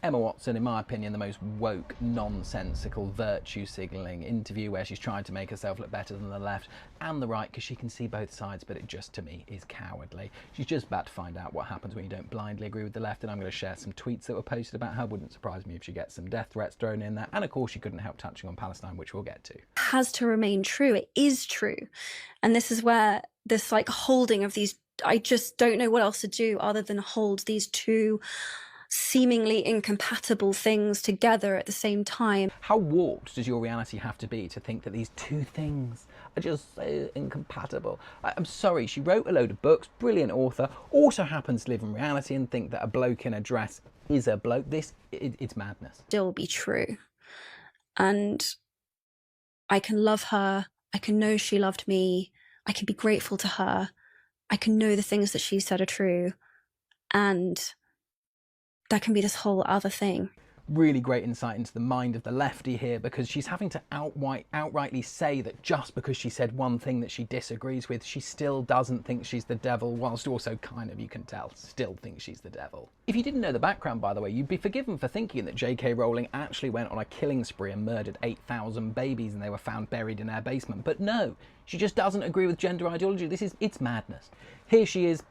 Emma Watson, in my opinion, the most woke, nonsensical, virtue signalling interview where she's trying to make herself look better than the left and the right because she can see both sides, but it just, to me, is cowardly. She's just about to find out what happens when you don't blindly agree with the left, and I'm going to share some tweets that were posted about her. Wouldn't surprise me if she gets some death threats thrown in there, and of course she couldn't help touching on Palestine, which we'll get to. Has to remain true. It is true. And this is where this like holding of these, I just don't know what else to do other than hold these two seemingly incompatible things together at the same time. How warped does your reality have to be to think that these two things are just so incompatible? I'm sorry, she wrote a load of books, brilliant author, also happens to live in reality and think that a bloke in a dress is a bloke. It's madness. Still be true. And I can love her, I can know she loved me, I can be grateful to her, I can know the things that she said are true, and that can be this whole other thing. Really great insight into the mind of the lefty here, because she's having to outrightly say that just because she said one thing that she disagrees with, she still doesn't think she's the devil, whilst also kind of, you can tell, still thinks she's the devil. If you didn't know the background, by the way, you'd be forgiven for thinking that J.K. Rowling actually went on a killing spree and murdered 8,000 babies and they were found buried in her basement. But no, she just doesn't agree with gender ideology. It's madness. Here she is,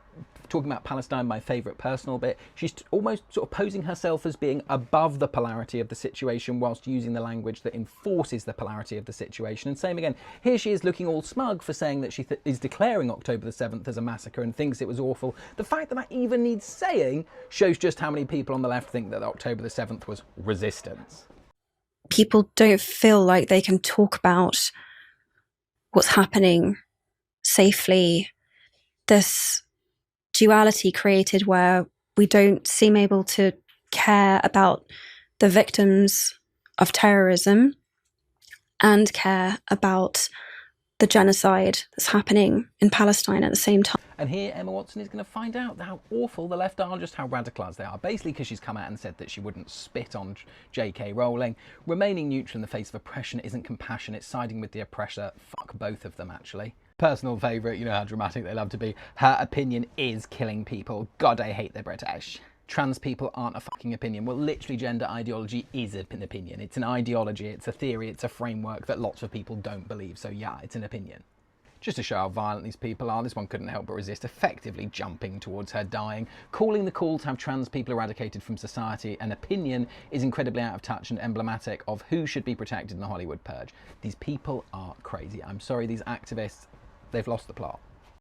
talking about Palestine, my favourite personal bit. She's almost sort of posing herself as being above the polarity of the situation whilst using the language that enforces the polarity of the situation. And same again, here she is looking all smug for saying that she is declaring October the 7th as a massacre and thinks it was awful. The fact that that even needs saying shows just how many people on the left think that October the 7th was resistance. People don't feel like they can talk about what's happening safely. This duality created where we don't seem able to care about the victims of terrorism and care about the genocide that's happening in Palestine at the same time. And here Emma Watson is going to find out how awful the left are, just how radicalised they are. Basically because she's come out and said that she wouldn't spit on J.K. Rowling. Remaining neutral in the face of oppression isn't compassion, it's siding with the oppressor. Fuck both of them, actually. Personal favourite, you know how dramatic they love to be. Her opinion is killing people. God, I hate the British. Trans people aren't a fucking opinion. Well, literally, gender ideology is an opinion. It's an ideology, it's a theory, it's a framework that lots of people don't believe. So yeah, it's an opinion. Just to show how violent these people are, this one couldn't help but resist effectively jumping towards her dying. Calling the call to have trans people eradicated from society an opinion is incredibly out of touch and emblematic of who should be protected in the Hollywood purge. These people are crazy. I'm sorry, these activists, they've lost the plot.